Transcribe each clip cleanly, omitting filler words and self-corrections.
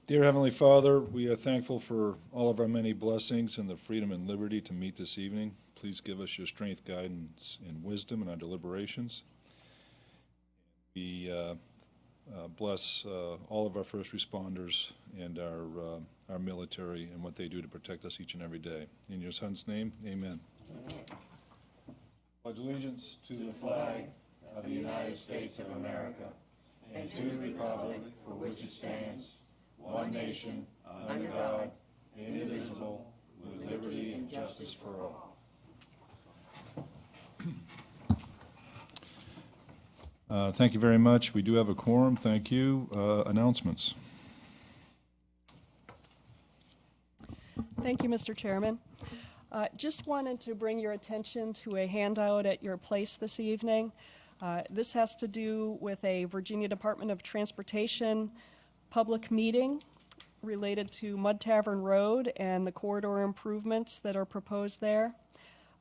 Dear Heavenly Father, we are thankful for all of our many blessings and the freedom and liberty to meet this evening. Please give us your strength, guidance, and wisdom in our deliberations. We bless all of our first responders and our military and what they do to protect us each and every day. In your Son's name, amen. Amen. Pledge allegiance to the flag of the United States of America and to the republic for which it stands, one nation, under God, indivisible, with liberty and justice for all. Thank you very much. We do have a quorum. Thank you. Announcements. Thank you, Mr. Chairman. Just wanted to bring your attention to a handout at your place this evening. This has to do with a Virginia Department of Transportation public meeting related to Mud Tavern Road and the corridor improvements that are proposed there.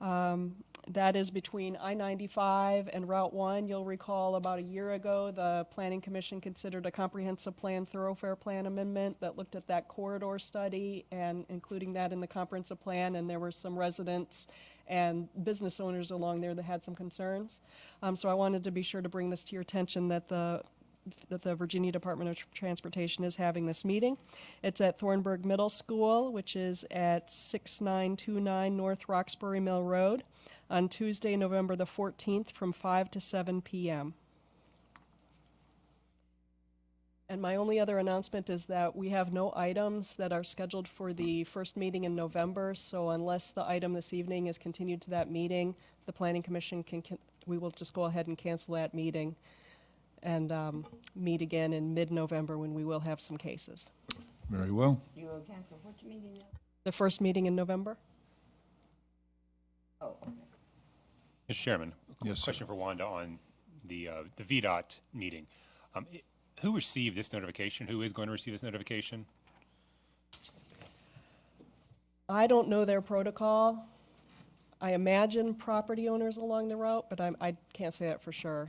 That is between I-95 and Route 1. You'll recall about a year ago, the Planning Commission considered a comprehensive plan, thoroughfare plan amendment that looked at that corridor study and including that in the comprehensive plan, and there were some residents and business owners along there that had some concerns. So I wanted to be sure to bring this to your attention that the Virginia Department of Transportation is having this meeting. It's at Thornburg Middle School, which is at 6929 North Roxbury Mill Road on Tuesday, November the 14th from 5 to 7 p.m. And my only other announcement is that we have no items that are scheduled for the first meeting in November, so unless the item this evening is continued to that meeting, the Planning Commission we will just go ahead and cancel that meeting and meet again in mid-November when we will have some cases. Very well. You will cancel which meeting now? The first meeting in November? Oh, okay. Mr. Chairman, Yes, question for Wanda on the VDOT meeting. Who received this notification? Who is going to receive this notification? I don't know their protocol. I imagine property owners along the route, but I can't say that for sure.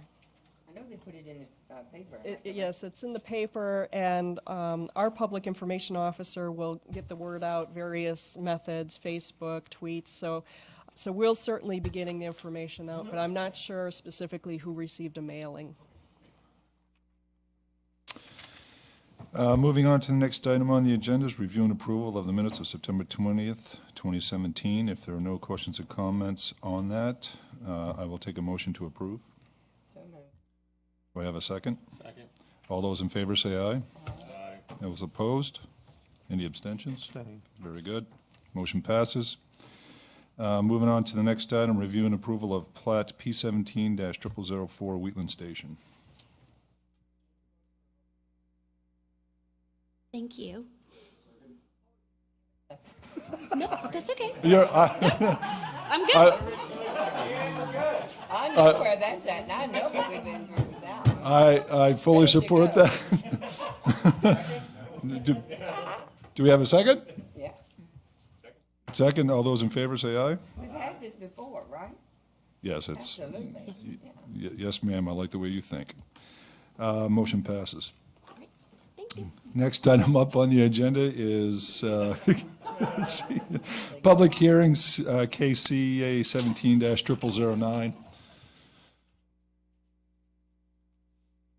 I know they put it in the paper. Yes, it's in the paper, and our public information officer will get the word out, various methods, Facebook, tweets, so we'll certainly be getting the information out, but I'm not sure specifically who received a mailing. Moving on to the next item on the agenda is review and approval of the minutes of September 20th, 2017. If there are no questions or comments on that, I will take a motion to approve. So moved. Do I have a second? Second. All those in favor say aye. Aye. Those opposed? Any abstentions? Abstain. Very good. Motion passes. Moving on to the next item, review and approval of Plat P17-0004 Wheatland Station. Thank you. No, that's okay. I'm good. I know where that's at, and I know that we've been through with that one. I fully support that. Do we have a second? Yeah. Second, all those in favor say aye. We've had this before, right? Yes, it's, Absolutely. Yeah. yes, ma'am, I like the way you think. Motion passes. Great. Thank you. Next item up on the agenda is let's see, public hearings, KCA 17-0009.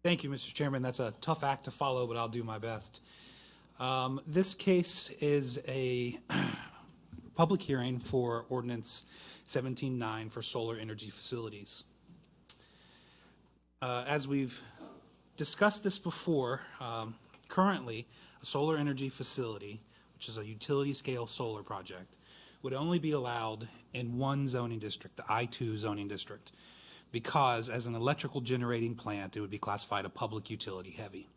Thank you, Mr. Chairman. That's a tough act to follow, but I'll do my best. This case is a public hearing for Ordinance 17-9 for solar energy facilities. As we've discussed this before, currently a solar energy facility, which is a utility scale solar project, would only be allowed in one zoning district, the I-2 zoning district, because as an electrical generating plant, it would be classified a public utility heavy.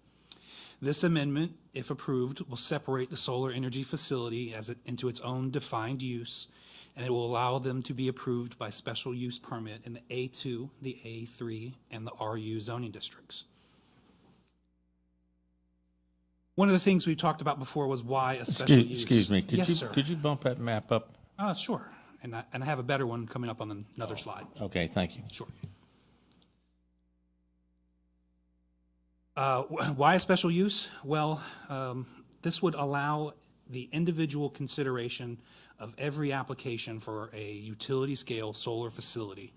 This amendment, if approved, will separate the solar energy facility into its own defined use, and it will allow them to be approved by special use permit in the A2, the A3, and the RU zoning districts. One of the things we talked about before was why a special use. Excuse me, Yes, could you bump that map up? Sure. And I have a better one coming up on another slide. Okay, thank you. Sure. Why a special use? Well, This would allow the individual consideration of every application for a utility-scale solar facility.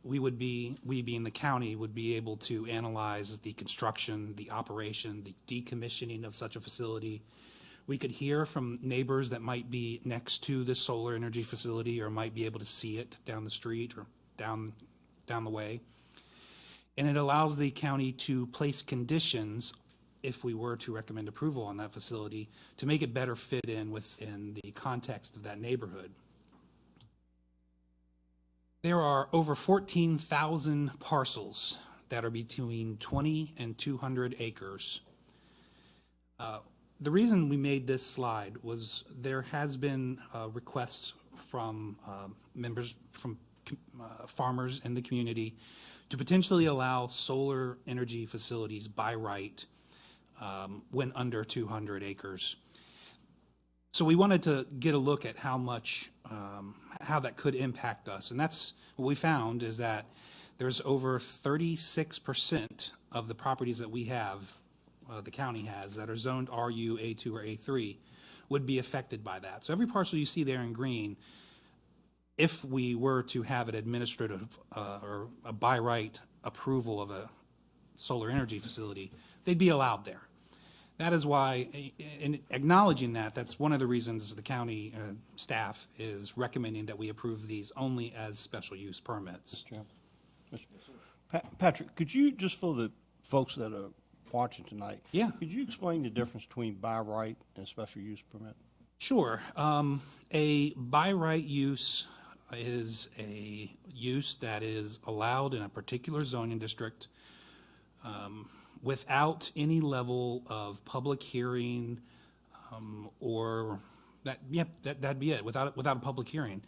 We being the county, would be able to analyze the construction, the operation, the decommissioning of such a facility. We could hear from neighbors that might be next to this solar energy facility or might be able to see it down the street or down the way. And it allows the county to place conditions, if we were to recommend approval on that facility, to make it better fit in within the context of that neighborhood. There are over 14,000 parcels that are between 20 and 200 acres. The reason we made this slide was there has been requests from members, from farmers in the community to potentially allow solar energy facilities by right when under 200 acres. So we wanted to get a look at how much, how that could impact us. And that's what we found, is that there's over 36% of the properties that we have, the county has, that are zoned RU, A2, or A3 would be affected by that. So every parcel you see there in green, if we were to have an administrative or a by right approval of a solar energy facility, they'd be allowed there. That is why, in acknowledging that, that's one of the reasons the county staff is recommending that we approve these only as special use permits. Patrick, could you, just for the folks that are watching tonight, Yeah. could you explain the difference between by right and special use permit? Sure. A by right use is a use that is allowed in a particular zoning district without any level of public hearing or that'd be it, without a public hearing.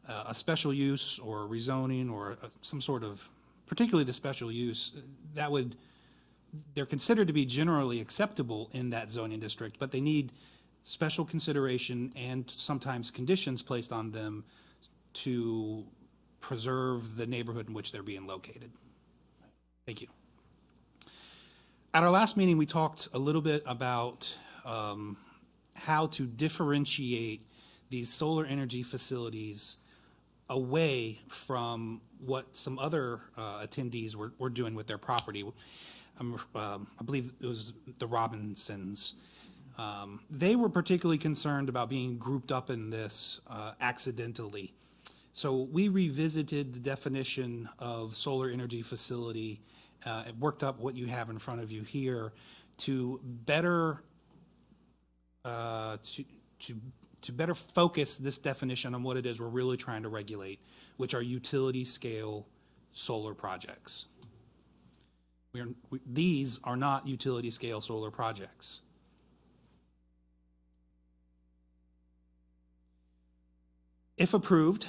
A special use or rezoning or some sort of, particularly the special use, they're considered to be generally acceptable in that zoning district, but they need special consideration and sometimes conditions placed on them to preserve the neighborhood in which they're being located. Thank you. At our last meeting, we talked a little bit about how to differentiate these solar energy facilities away from what some other attendees were doing with their property. I believe it was the Robinsons. They were particularly concerned about being grouped up in this accidentally. So we revisited the definition of solar energy facility, and worked up what you have in front of you here to better to better focus this definition on what it is we're really trying to regulate, which are utility scale solar projects. These are not utility scale solar projects. If approved,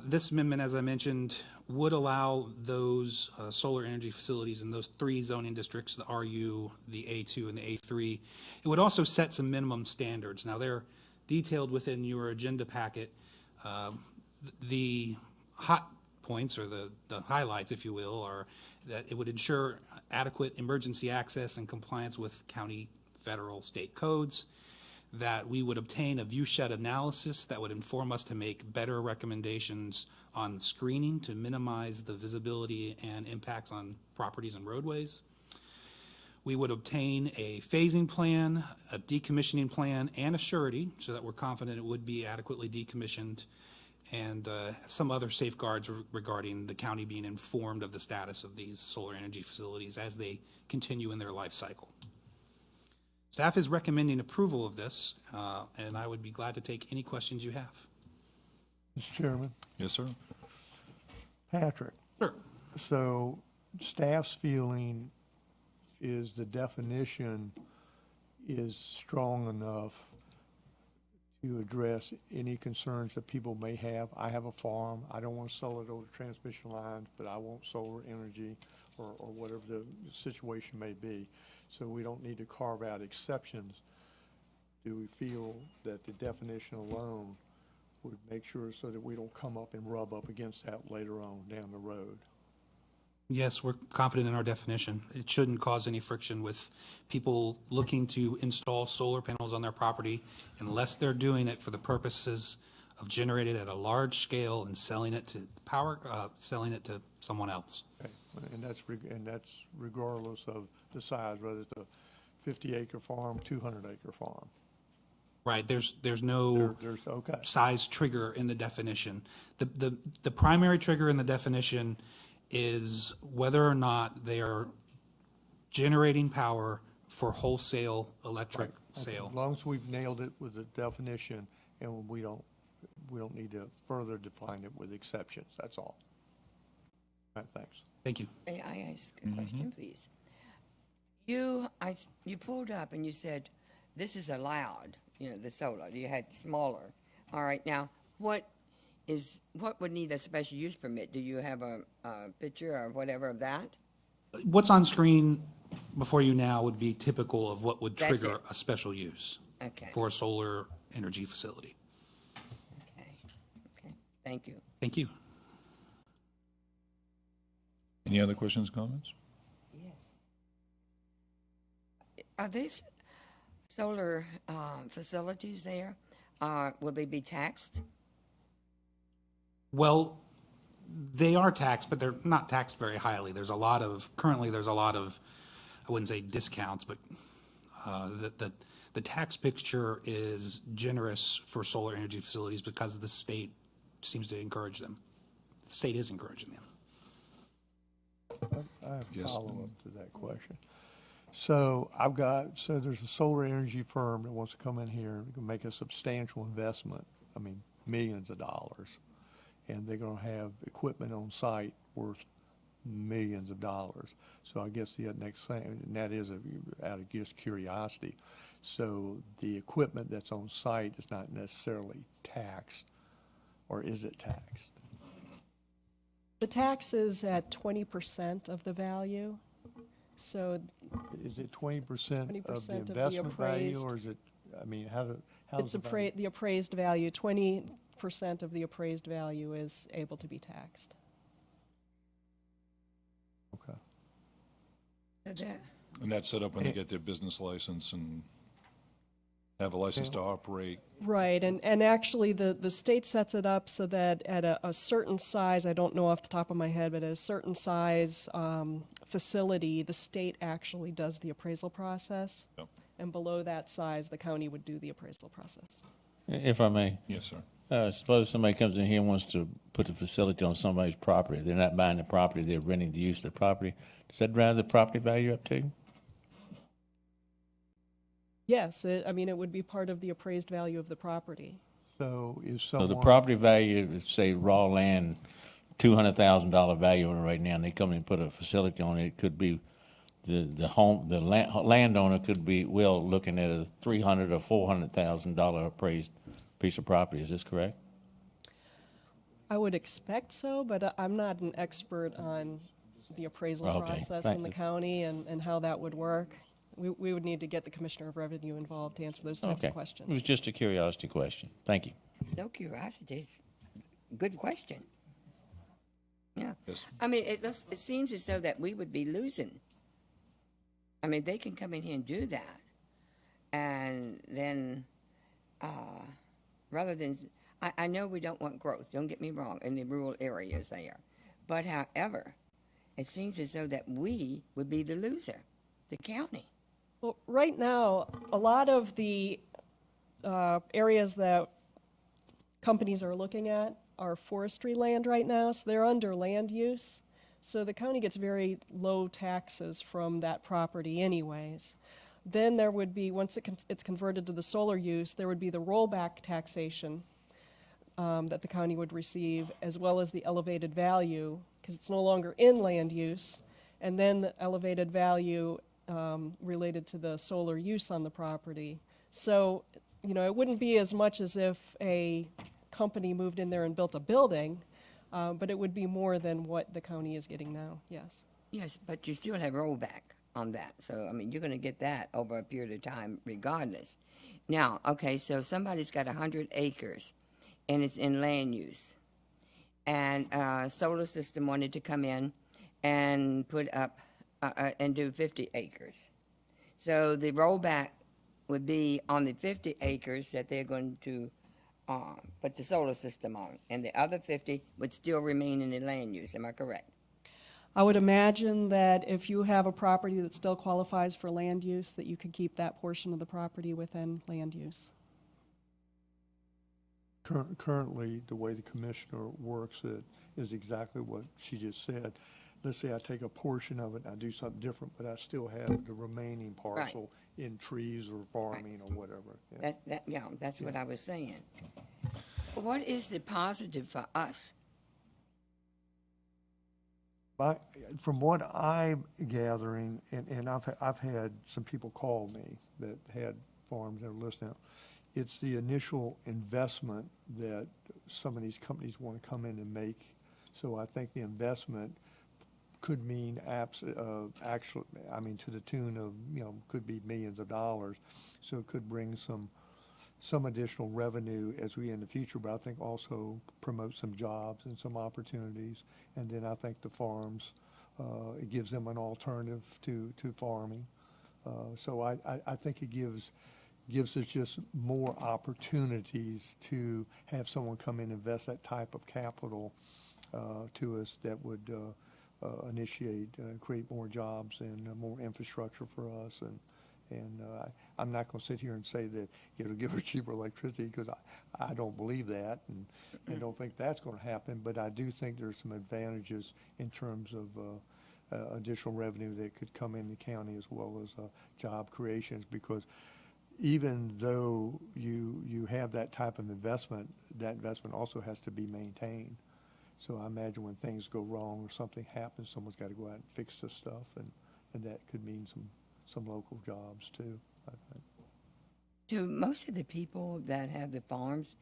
this amendment, as I mentioned, would allow those solar energy facilities in those three zoning districts, the RU, the A2, and the A3. It would also set some minimum standards. Now, they're detailed within your agenda packet. The hot points, or the highlights, if you will, are that it would ensure adequate emergency access and compliance with county, federal, state codes, that we would obtain a viewshed analysis that would inform us to make better recommendations on screening to minimize the visibility and impacts on properties and roadways. We would obtain a phasing plan, a decommissioning plan, and a surety so that we're confident it would be adequately decommissioned, and some other safeguards regarding the county being informed of the status of these solar energy facilities as they continue in their life cycle. Staff is recommending approval of this, and I would be glad to take any questions you have. Mr. Chairman. Yes, sir. Patrick. Sure. So staff's feeling is the definition is strong enough to address any concerns that people may have. I have a farm. I don't want to sell it over transmission lines, but I want solar energy or whatever the situation may be. So we don't need to carve out exceptions. Do we feel that the definition alone would make sure so that we don't come up and rub up against that later on down the road? Yes, we're confident in our definition. It shouldn't cause any friction with people looking to install solar panels on their property unless they're doing it for the purposes of generating at a large scale and selling it to selling it to someone else. Okay. And that's regardless of the size, whether it's a 50-acre farm, 200-acre farm. Right, there's no Okay. size trigger in the definition. The primary trigger in the definition is whether or not they are generating power for wholesale electric sale. As long as we've nailed it with the definition, and we don't need to further define it with exceptions, that's all. All right, thanks. Thank you. May I ask a question, please? You pulled up and you said, this is allowed, the solar. You had smaller. All right, now, what would need a special use permit? Do you have a picture or whatever of that? What's on screen before you now would be typical of what would That's trigger it. a special use Okay. for a solar energy facility. Okay, thank you. Thank you. Any other questions, comments? Yes. Are these solar facilities there, will they be taxed? Well, they are taxed, but they're not taxed very highly. Currently there's a lot of, I wouldn't say discounts, but the tax picture is generous for solar energy facilities because the state seems to encourage them. The state is encouraging them. I have a Yes. follow-up to that question. So there's a solar energy firm that wants to come in here and make a substantial investment, millions of dollars. And they're gonna have equipment on site worth millions of dollars. So I guess the next thing, and that is out of just curiosity. So the equipment that's on site is not necessarily taxed, or is it taxed? The tax is at 20% of the value, so Is it 20% of the 20% of the investment value, appraised. or is it, how's it's the value? the appraised value, 20% of the appraised value is able to be taxed. Okay. So that, And that's set up when they get their business license and have a license to operate. Right, and actually the state sets it up so that at a certain size, I don't know off the top of my head, but at a certain size facility, the state actually does the appraisal process. Yep. And below that size, the county would do the appraisal process. If I may, Yes, sir. suppose somebody comes in here and wants to put a facility on somebody's property. They're not buying the property, they're renting the use of the property. Does that drive the property value up too? Yes, it would be part of the appraised value of the property. So is So someone. the property value, say raw land, $200,000 value on it right now, and they come in and put a facility on it, it could be the landowner could be looking at a $300,000 or $400,000 appraised piece of property. Is this correct? I would expect so, but I'm not an expert on the appraisal Okay, process thank in the you. county and how that would work. We would need to get the Commissioner of Revenue involved to answer those types Okay. of It was questions. just a curiosity question. Thank you. no curiosity, it's a good question. Yeah. Yes. It seems as though that we would be losing. They can come in here and do that. And then, rather than, I know we don't want growth, don't get me wrong, in the rural areas there. But however, it seems as though that we would be the loser, the county. Well, right now, a lot of the areas that companies are looking at are forestry land right now, so they're under land use. So the county gets very low taxes from that property anyways. Then there would be, once it's converted to the solar use, there would be the rollback taxation that the county would receive, as well as the elevated value, because it's no longer in land use, and then the elevated value related to the solar use on the property. So, it wouldn't be as much as if a company moved in there and built a building, but it would be more than what the county is getting now, yes. Yes, but you still have rollback on that. So, you're going to get that over a period of time regardless. Now, okay, so somebody's got 100 acres and it's in land use. And a solar system wanted to come in and put up and do 50 acres. So the rollback would be on the 50 acres that they're going to put the solar system on, and the other 50 would still remain in the land use. Am I correct? I would imagine that if you have a property that still qualifies for land use, that you could keep that portion of the property within land use. Currently, the way the commissioner works it is exactly what she just said. Let's say I take a portion of it and I do something different, but I still have the remaining parcel in trees or farming or whatever. Yeah. That's what I was saying. What is the positive for us? From what I'm gathering, and I've had some people call me that had farms that are listening, it's the initial investment that some of these companies want to come in and make. So I think the investment could mean actually, I mean, to the tune of, could be millions of dollars. So it could bring some additional revenue as we in the future, but I think also promote some jobs and some opportunities. And then I think the farms, it gives them an alternative to farming. So I think it gives us just more opportunities to have someone come in and invest that type of capital to us that would initiate, create more jobs and more infrastructure for us. And I'm not going to sit here and say that it'll give us cheaper electricity, because I don't believe that and don't think that's going to happen. But I do think there's some advantages in terms of additional revenue that could come in the county, as well as job creations, because even though you have that type of investment, that investment also has to be maintained. So I imagine when things go wrong or something happens, someone's got to go out and fix the stuff, and that could mean some local jobs too, I think. Do most of the people that have the farms,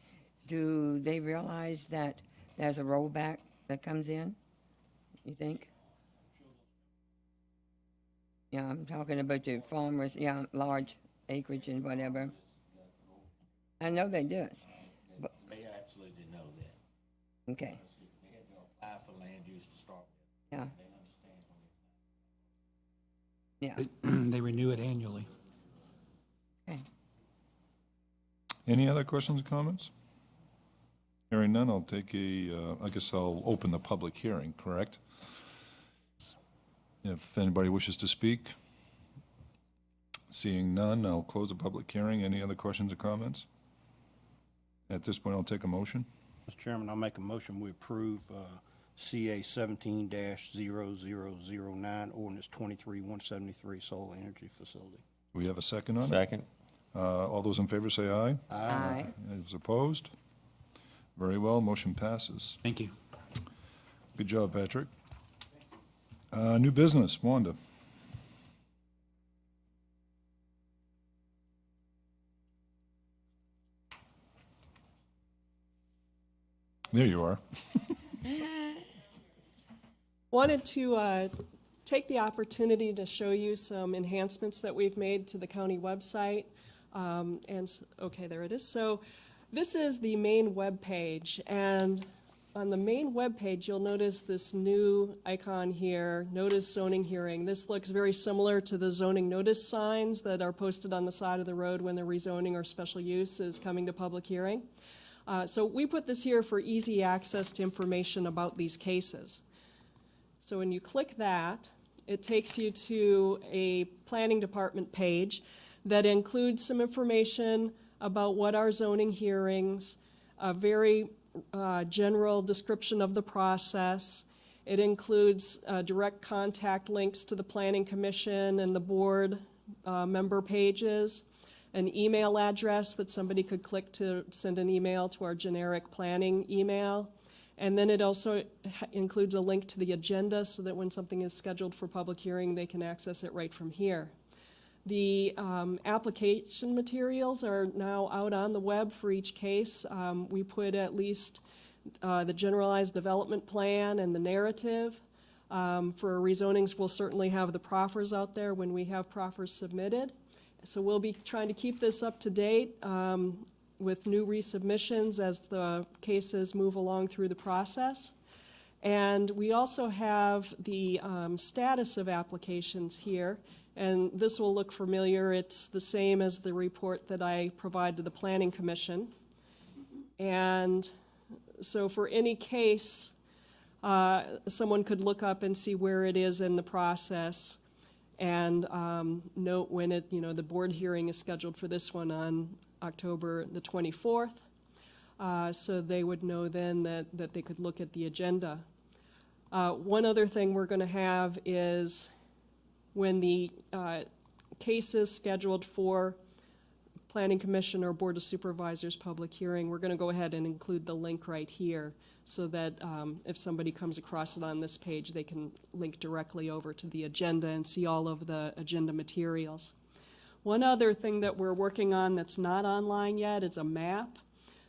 do they realize that there's a rollback that comes in, you think? Yeah, I'm talking about the farmers, large acreage and whatever. I know they do. But They absolutely know that. okay. They had to apply for land use to start with. Yeah. They understand Yeah. They renew it annually. Okay. Any other questions or comments? Hearing none, I'll take I guess I'll open the public hearing, correct? If anybody wishes to speak. Seeing none, I'll close the public hearing. Any other questions or comments? At this point, I'll take a motion. Mr. Chairman, I'll make a motion, we approve CA 17-0009, ordinance 23-173, solar energy facility. Do we have a second on it? Second. All those in favor say aye. Aye. Those opposed? Very well, motion passes. Thank you. Good job, Patrick. New business, Wanda. There you are. Wanted to take the opportunity to show you some enhancements that we've made to the county website. Okay, there it is. So this is the main web page, and on the main web page, you'll notice this new icon here, Notice Zoning Hearing. This looks very similar to the zoning notice signs that are posted on the side of the road when the rezoning or special use is coming to public hearing. So we put this here for easy access to information about these cases. So when you click that, it takes you to a planning department page that includes some information about what are zoning hearings, a very general description of the process. It includes direct contact links to the Planning Commission and the board member pages, an email address that somebody could click to send an email to our generic planning email. And then it also includes a link to the agenda so that when something is scheduled for public hearing, they can access it right from here. The application materials are now out on the web for each case. We put at least the generalized development plan and the narrative. For rezonings, we'll certainly have the proffers out there when we have proffers submitted. So we'll be trying to keep this up to date with new resubmissions as the cases move along through the process. And we also have the status of applications here, and this will look familiar. It's the same as the report that I provide to the Planning Commission. And so for any case, someone could look up and see where it is in the process and note when the board hearing is scheduled for this one on October the 24th. So they would know then that they could look at the agenda. One other thing we're going to have is when the case is scheduled for Planning Commission or Board of Supervisors public hearing, we're going to go ahead and include the link right here so that if somebody comes across it on this page, they can link directly over to the agenda and see all of the agenda materials. One other thing that we're working on that's not online yet is a map,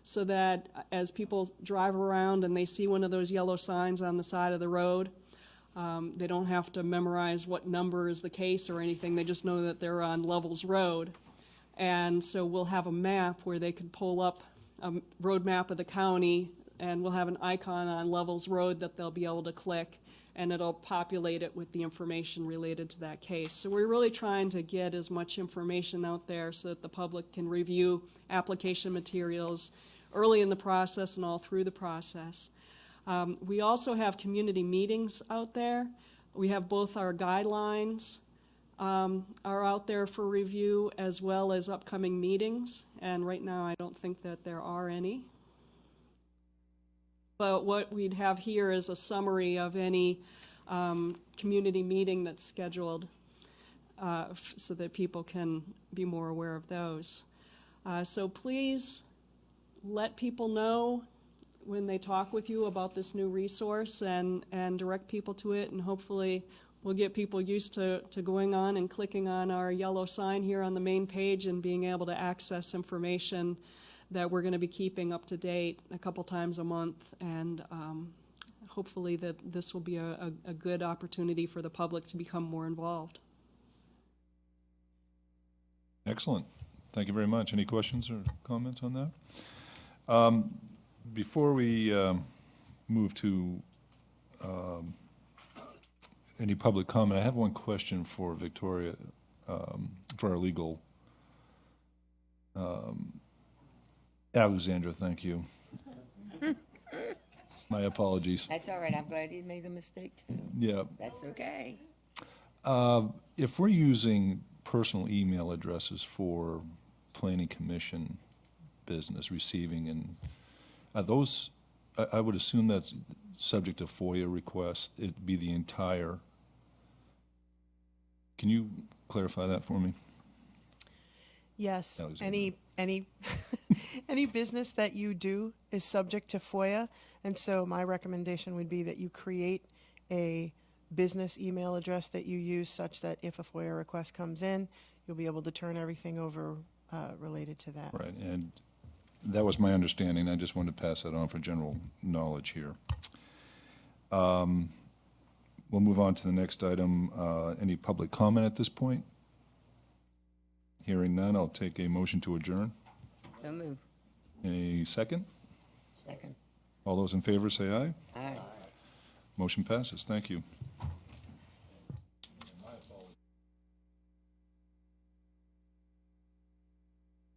so that as people drive around and they see one of those yellow signs on the side of the road, they don't have to memorize what number is the case or anything. They just know that they're on Levels Road. And so we'll have a map where they can pull up a road map of the county, and we'll have an icon on Levels Road that they'll be able to click, and it'll populate it with the information related to that case. So we're really trying to get as much information out there so that the public can review application materials early in the process and all through the process. We also have community meetings out there. We have both our guidelines are out there for review, as well as upcoming meetings, and right now I don't think that there are any. But what we'd have here is a summary of any community meeting that's scheduled so that people can be more aware of those. So please let people know when they talk with you about this new resource, and direct people to it, and hopefully we'll get people used to going on and clicking on our yellow sign here on the main page and being able to access information that we're going to be keeping up to date a couple times a month, and hopefully that this will be a good opportunity for the public to become more involved. Excellent. Thank you very much. Any questions or comments on that? Before we move to any public comment, I have one question for Victoria, for our legal. Alexandra, thank you. My apologies. That's all right. I'm glad you made a mistake too. Yeah. That's okay. If we're using personal email addresses for Planning Commission business, receiving, and are those, I would assume that's subject to FOIA request. It'd be the entire. Can you clarify that for me? Yes, Alexandra. any any business that you do is subject to FOIA, and so my recommendation would be that you create a business email address that you use, such that if a FOIA request comes in, you'll be able to turn everything over related to that. Right, and that was my understanding. I just wanted to pass that on for general knowledge here. We'll move on to the next item. Any public comment at this point? Hearing none, I'll take a motion to adjourn. So move. Any second? Second. All those in favor say aye. Aye. Motion passes. Thank you.